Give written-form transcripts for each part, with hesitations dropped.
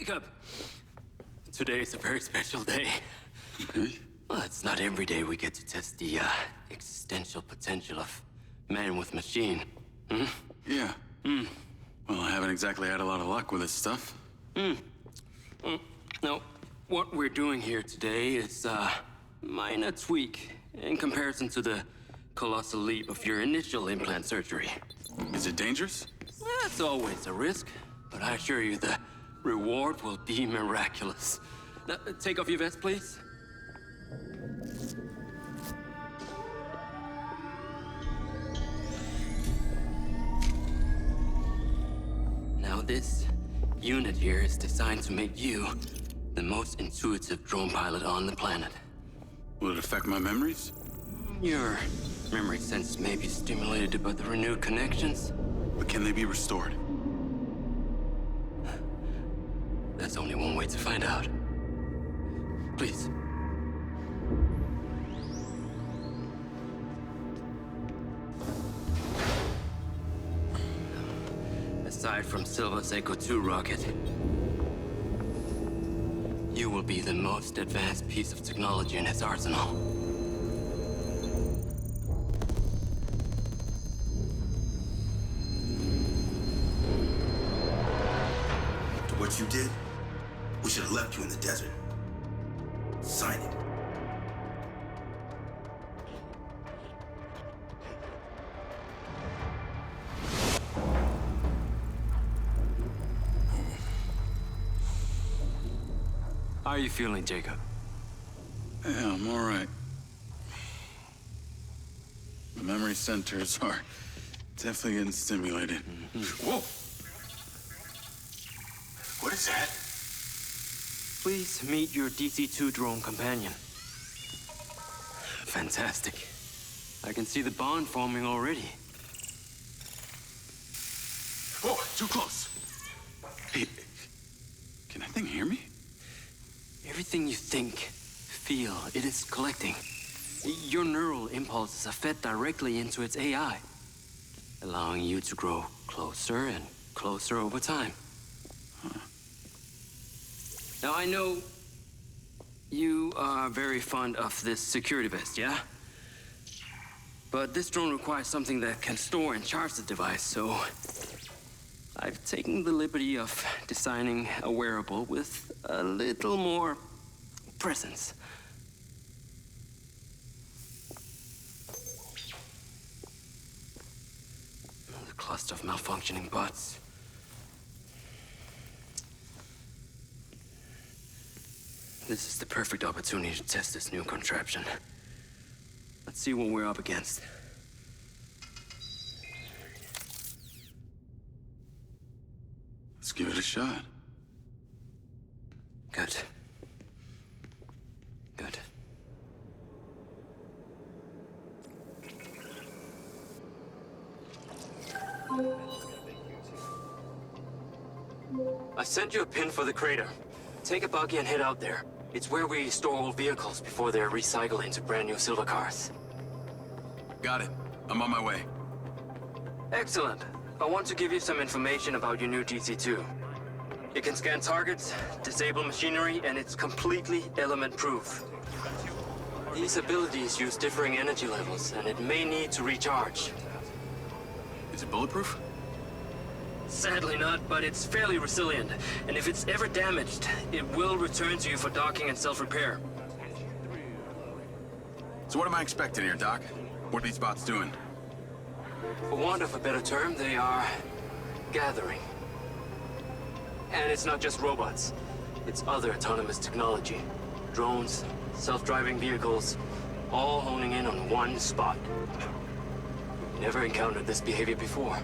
Jacob, today is a very special day. Okay. Well, it's not every day we get to test the existential potential of man with machine. Hmm? Yeah. Well, I haven't exactly had a lot of luck with this stuff. Now, what we're doing here today is a minor tweak in comparison to the colossal leap of your initial implant surgery. Is it dangerous? That's always a risk, but I assure you the reward will be miraculous. Now, take off your vest, please. Now, this unit here is designed to make you the most intuitive drone pilot on the planet. Will it affect my memories? Your memory sense may be stimulated by the renewed connections. But can they be restored? There's only one way to find out. Please. Aside from Silva's Echo 2 rocket, you will be the most advanced piece of technology in his arsenal. To what you did, we should have left you in the desert. Sign it. How are you feeling, Jacob? Yeah, I'm all right. The memory centers are definitely getting stimulated. Whoa! What is that? Please meet your DC-2 drone companion. Fantastic. I can see the bond forming already. Whoa, too close. Hey, can that thing hear me? Everything you think, feel, it is collecting. Your neural impulses are fed directly into its AI, allowing you to grow closer and closer over time. Now, I know you are very fond of this security vest, yeah? But this drone requires something that can store and charge the device, so I've taken the liberty of designing a wearable with a little more presence. The cluster of malfunctioning bots. This is the perfect opportunity to test this new contraption. Let's see what we're up against. Let's give it a shot. Good. Good. I sent you a pin for the crater. Take a buggy and head out there. It's where we store old vehicles before they're recycled into brand new silver cars. Got it. I'm on my way. Excellent. I want to give you some information about your new DC-2. It can scan targets, disable machinery, and it's completely element-proof. These abilities use differing energy levels, and it may need to recharge. Is it bulletproof? Sadly not, but it's fairly resilient, and if it's ever damaged, it will return to you for docking and self-repair. So what am I expecting here, Doc? What are these bots doing? For want of a better term, they are gathering. And it's not just robots. It's other autonomous technology. Drones, self-driving vehicles, all honing in on one spot. Never encountered this behavior before.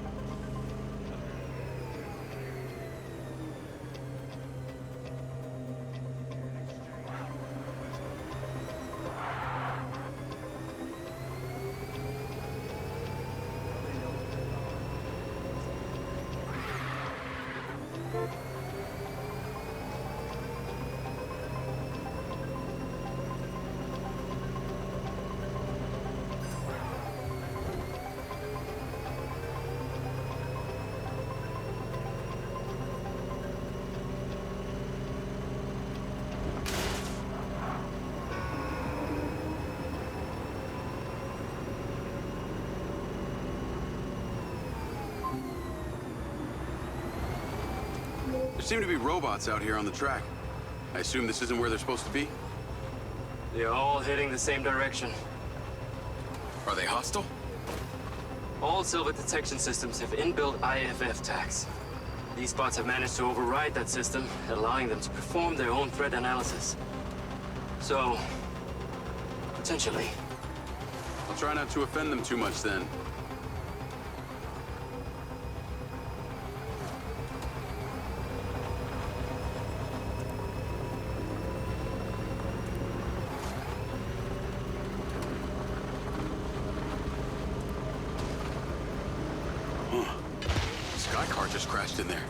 There seem to be robots out here on the track. I assume this isn't where they're supposed to be? They're all heading the same direction. Are they hostile? All silver detection systems have inbuilt IFF tags. These bots have managed to override that system, allowing them to perform their own threat analysis. So, potentially. I'll try not to offend them too much then. Sky car just crashed in there.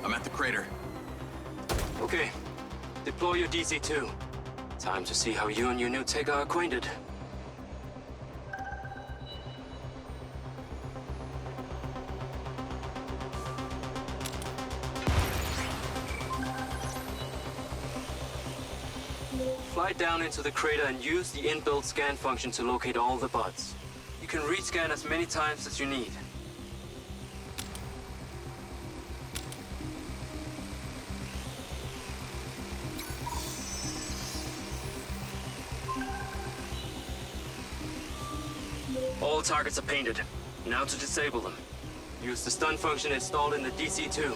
I'm at the crater. Okay, deploy your DC-2. Time to see how you and your new tech are acquainted. Fly down into the crater and use the inbuilt scan function to locate all the bots. You can rescan as many times as you need. All targets are painted. Now to disable them. Use the stun function installed in the DC-2.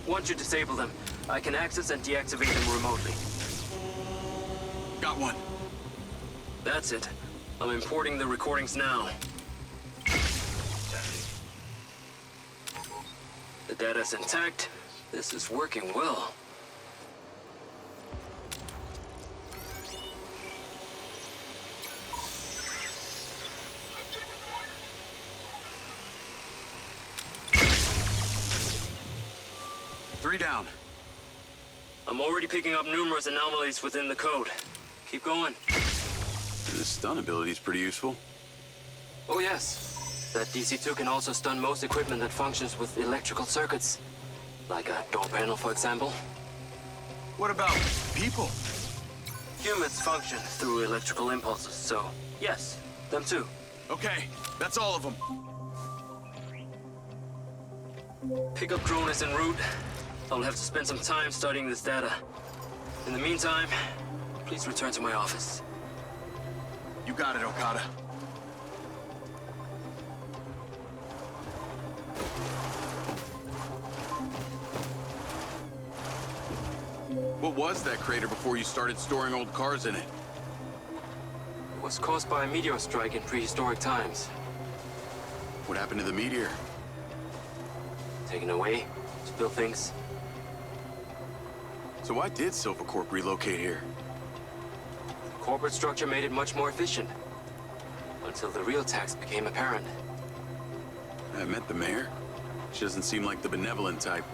Once you disable them, I can access and deactivate them remotely. Got one. That's it. I'm importing the recordings now. The data's intact. This is working well. Three down. I'm already picking up numerous anomalies within the code. Keep going. This stun ability is pretty useful. Oh yes. That DC-2 can also stun most equipment that functions with electrical circuits. Like a door panel, for example. What about people? Humans function through electrical impulses, so yes, them too. Okay, that's all of them. Pickup drone is en route. I'll have to spend some time studying this data. In the meantime, please return to my office. You got it, Okada. What was that crater before you started storing old cars in it? It was caused by a meteor strike in prehistoric times. What happened to the meteor? Taken away to build things. So why did Silvercorp relocate here? The corporate structure made it much more efficient. Until the real tax became apparent. I met the mayor. She doesn't seem like the benevolent type.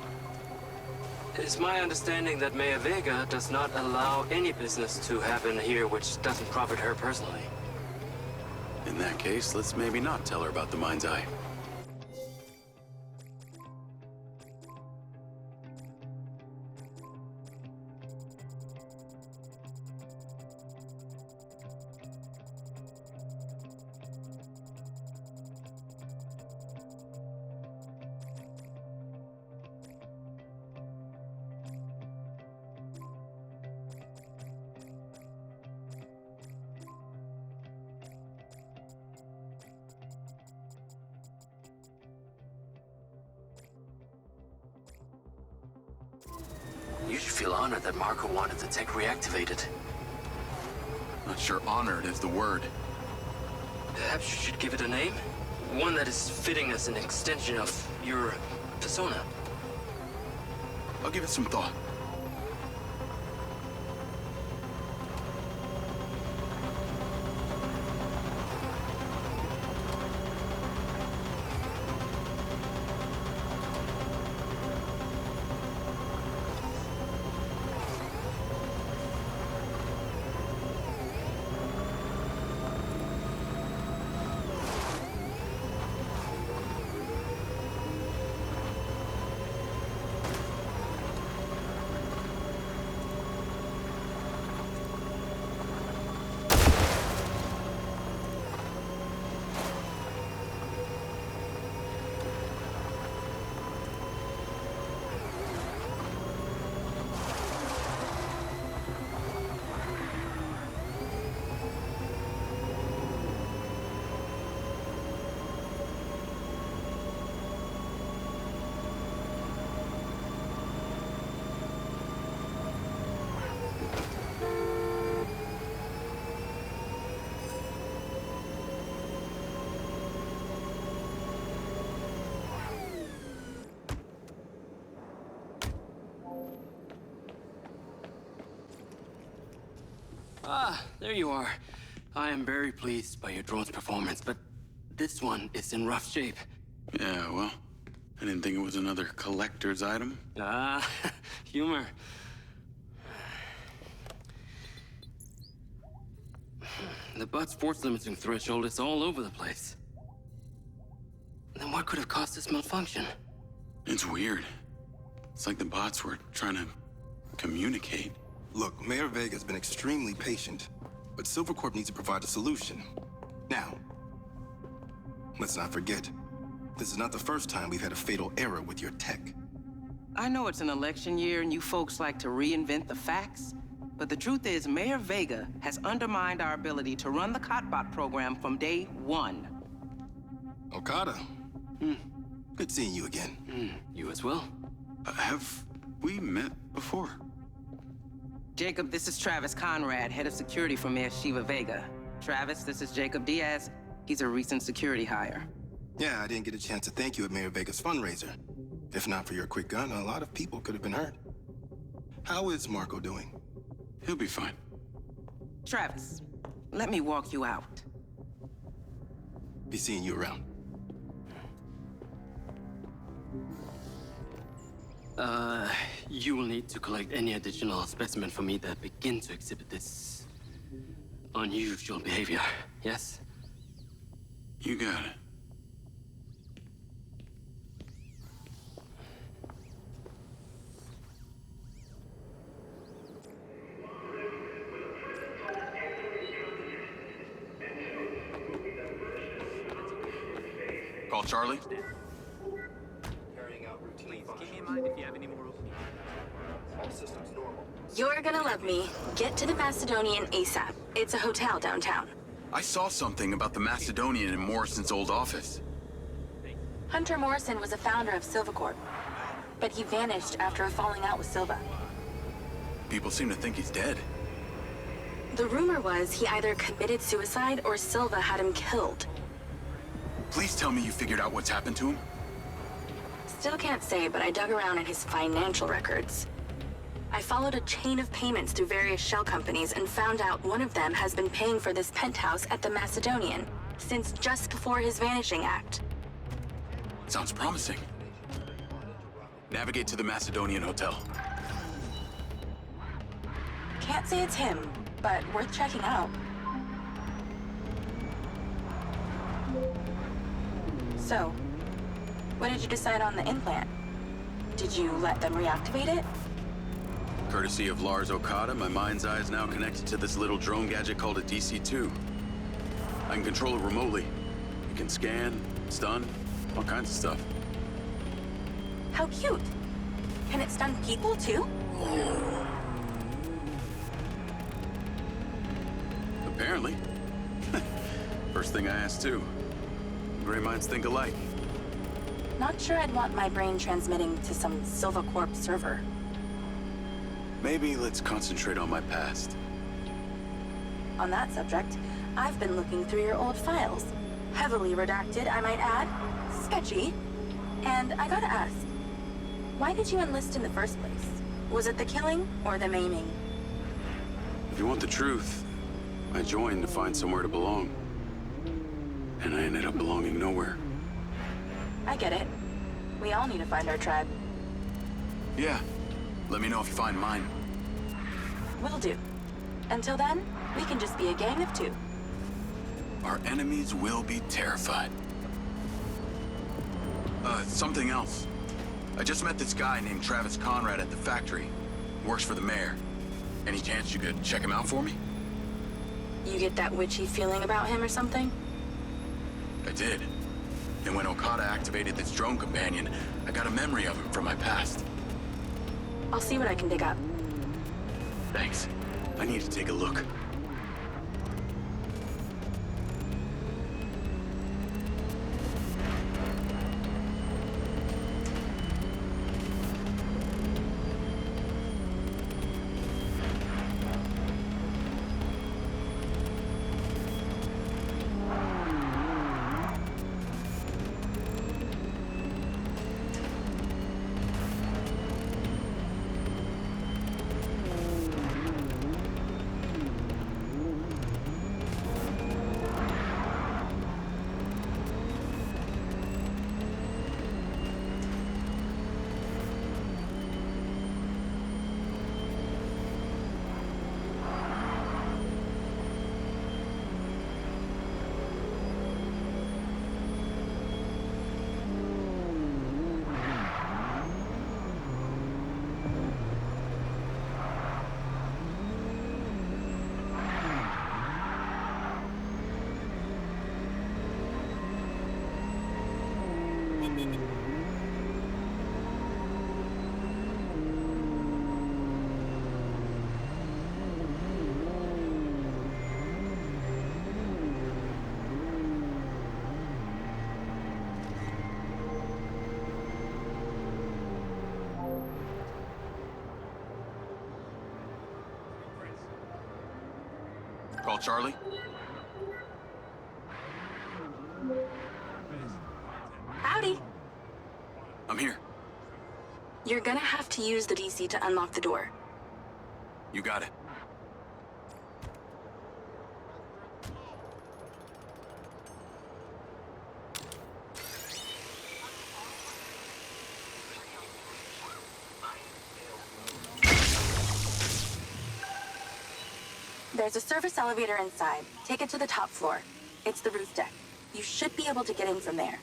It is my understanding that Mayor Vega does not allow any business to happen here which doesn't profit her personally. In that case, let's maybe not tell her about the Mind's Eye. You should feel honored that Marco wanted the tech reactivated. Not sure honored is the word. Perhaps you should give it a name? One that is fitting as an extension of your persona. I'll give it some thought. Ah, there you are. I am very pleased by your drone's performance, but this one is in rough shape. Yeah, well, I didn't think it was another collector's item. Ah, humor. The butt's force limiting threshold is all over the place. Then what could have caused this malfunction? It's weird. It's like the bots were trying to communicate. Look, Mayor Vega's been extremely patient, but Silvercorp needs to provide a solution. Now, let's not forget, this is not the first time we've had a fatal error with your tech. I know it's an election year and you folks like to reinvent the facts, but the truth is Mayor Vega has undermined our ability to run the Cotbot program from day one. Okada. Good seeing you again. You as well. Have we met before? Jacob, this is Travis Conrad, head of security for Mayor Shiva Vega. Travis, this is Jacob Diaz. He's a recent security hire. Yeah, I didn't get a chance to thank you at Mayor Vega's fundraiser. If not for your quick gun, a lot of people could have been hurt. How is Marco doing? He'll be fine. Travis, let me walk you out. Be seeing you around. You will need to collect any additional specimen for me that begin to exhibit this unusual behavior, yes? You got it. Call Charlie. Keep me in mind if you have any more openings. You're gonna love me. Get to the Macedonian ASAP. It's a hotel downtown. I saw something about the Macedonian in Morrison's old office. Hunter Morrison was a founder of Silvercorp, but he vanished after a falling out with Silva. People seem to think he's dead. The rumor was he either committed suicide or Silva had him killed. Please tell me you figured out what's happened to him. Still can't say, but I dug around in his financial records. I followed a chain of payments through various shell companies and found out one of them has been paying for this penthouse at the Macedonian since just before his vanishing act. Sounds promising. Navigate to the Macedonian Hotel. Can't say it's him, but worth checking out. So, what did you decide on the implant? Did you let them reactivate it? Courtesy of Lars Okada, my mind's eye is now connected to this little drone gadget called a DC-2. I can control it remotely. It can scan, stun, all kinds of stuff. How cute. Can it stun people too? Apparently. First thing I asked too. Gray minds think alike. Not sure I'd want my brain transmitting to some Silvercorp server. Maybe let's concentrate on my past. On that subject, I've been looking through your old files. Heavily redacted, I might add. Sketchy. And I gotta ask, why did you enlist in the first place? Was it the killing or the maiming? If you want the truth, I joined to find somewhere to belong. And I ended up belonging nowhere. I get it. We all need to find our tribe. Yeah. Let me know if you find mine. Will do. Until then, we can just be a gang of two. Our enemies will be terrified. Something else. I just met this guy named Travis Conrad at the factory. Works for the mayor. Any chance you could check him out for me? You get that witchy feeling about him or something? I did. And when Okada activated this drone companion, I got a memory of him from my past. I'll see what I can dig up. Thanks. I need to take a look. Call Charlie? Howdy. I'm here. You're gonna have to use the DC to unlock the door. You got it. There's a service elevator inside. Take it to the top floor. It's the roof deck. You should be able to get in from there.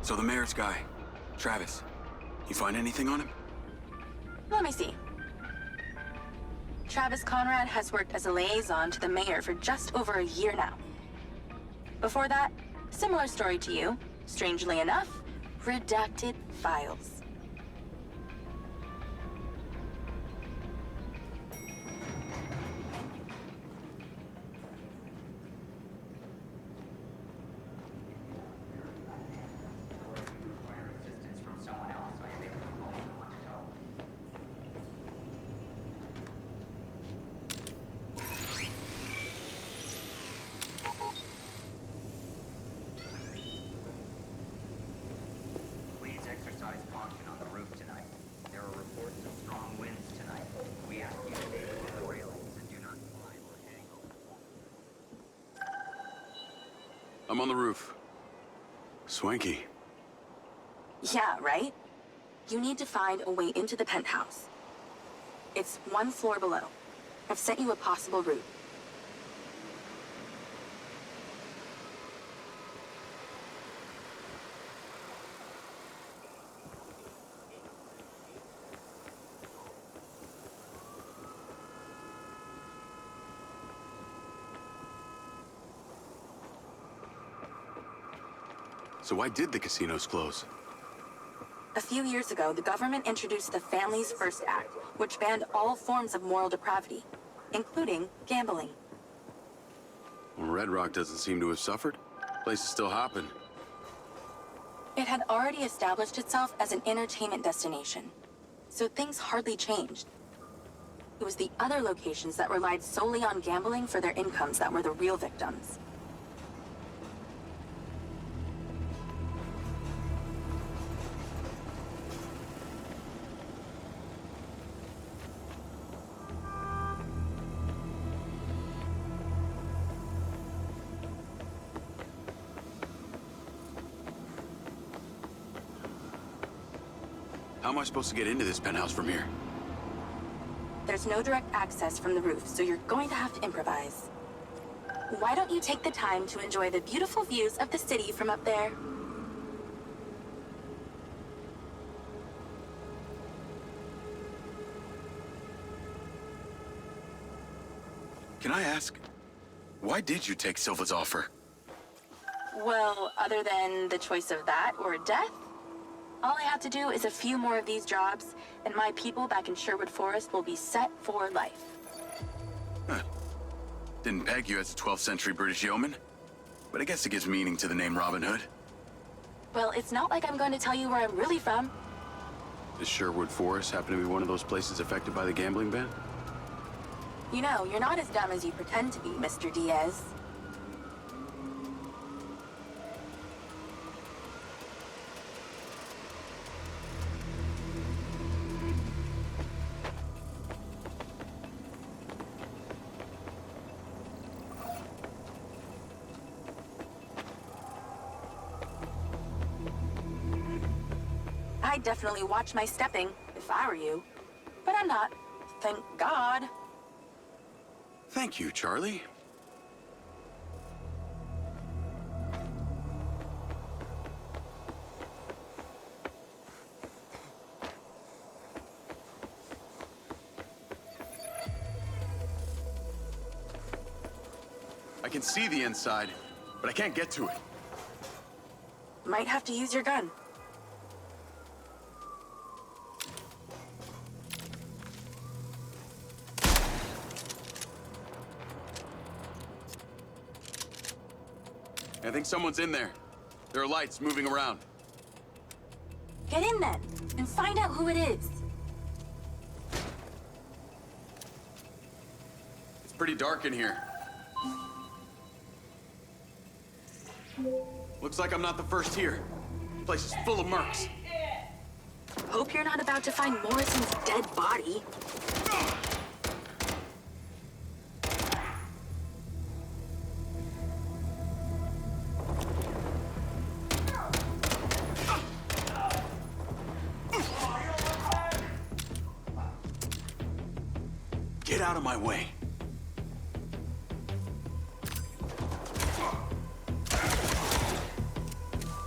So the mayor's guy, Travis, you find anything on him? Let me see. Travis Conrad has worked as a liaison to the mayor for just over a year now. Before that, similar story to you. Strangely enough, redacted files. Please exercise caution on the roof tonight. There are reports of strong winds tonight. We ask you to stay within the railings and do not climb or hang over. I'm on the roof. Swanky. Yeah, right? You need to find a way into the penthouse. It's one floor below. I've sent you a possible route. So why did the casinos close? A few years ago, the government introduced the Families First Act, which banned all forms of moral depravity, including gambling. Well, Red Rock doesn't seem to have suffered. Place is still hopping. It had already established itself as an entertainment destination, so things hardly changed. It was the other locations that relied solely on gambling for their incomes that were the real victims. How am I supposed to get into this penthouse from here? There's no direct access from the roof, so you're going to have to improvise. Why don't you take the time to enjoy the beautiful views of the city from up there? Can I ask, why did you take Silva's offer? Well, other than the choice of that or death, all I have to do is a few more of these jobs, and my people back in Sherwood Forest will be set for life. Huh. Didn't peg you as a 12th century British yeoman, but I guess it gives meaning to the name Robin Hood. Well, it's not like I'm going to tell you where I'm really from. Does Sherwood Forest happen to be one of those places affected by the gambling ban? You know, you're not as dumb as you pretend to be, Mr. Diaz. I'd definitely watch my stepping if I were you. But I'm not. Thank God. Thank you, Charlie. I can see the inside, but I can't get to it. Might have to use your gun. I think someone's in there. There are lights moving around. Get in then, and find out who it is. It's pretty dark in here. Looks like I'm not the first here. The place is full of mercs. Hope you're not about to find Morrison's dead body. Get out of my way.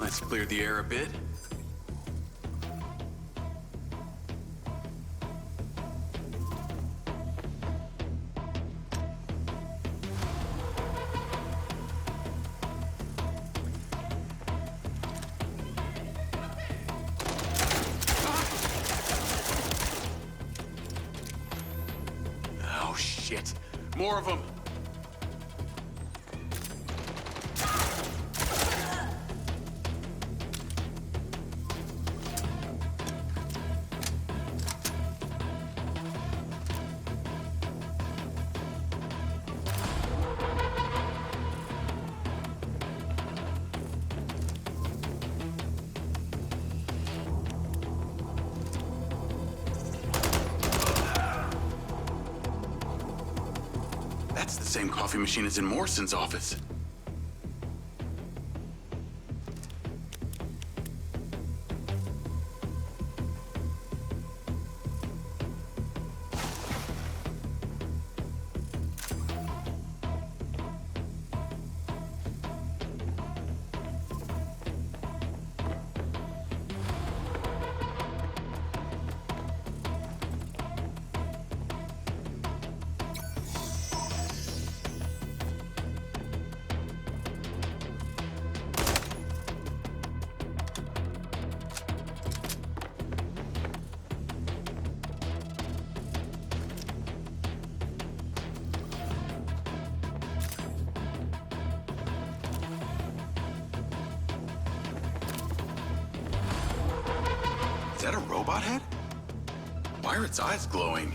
Let's clear the air a bit. Oh, shit. More of them. That's the same coffee machine as in Morrison's office. Is that a robot head? Why are its eyes glowing?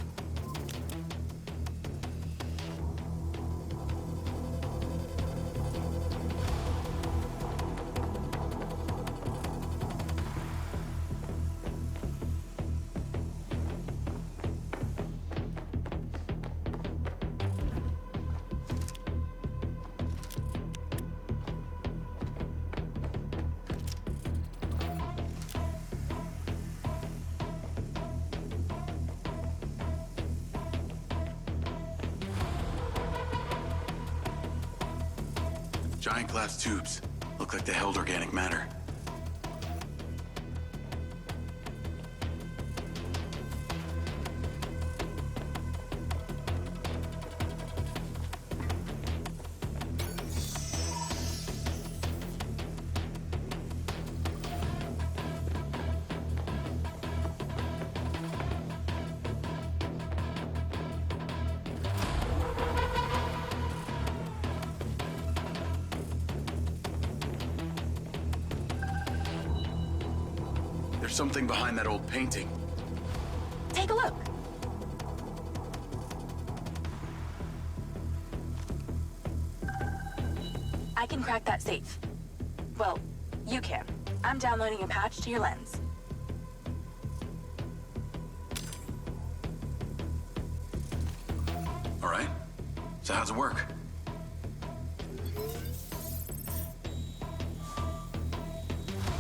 Giant glass tubes. Look like they held organic matter. There's something behind that old painting. Take a look. I can crack that safe. Well, you can. I'm downloading a patch to your lens. All right. So how's it work?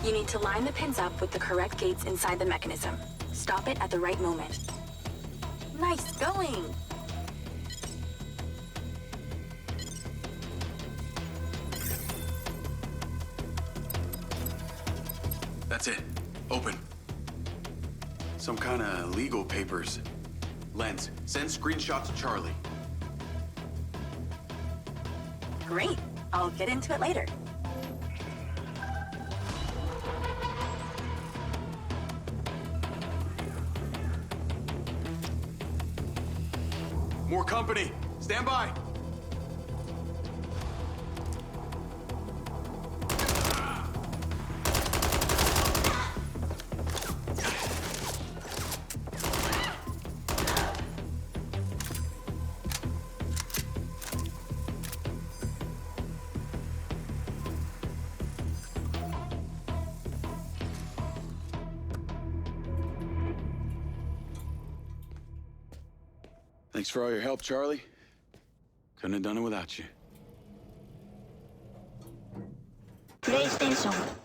You need to line the pins up with the correct gates inside the mechanism. Stop it at the right moment. Nice going! That's it. Open. Some kind of legal papers. Lens, send screenshot to Charlie. Great. I'll get into it later. More company. Stand by. Thanks for all your help, Charlie. Couldn't have done it without you. プレイステーション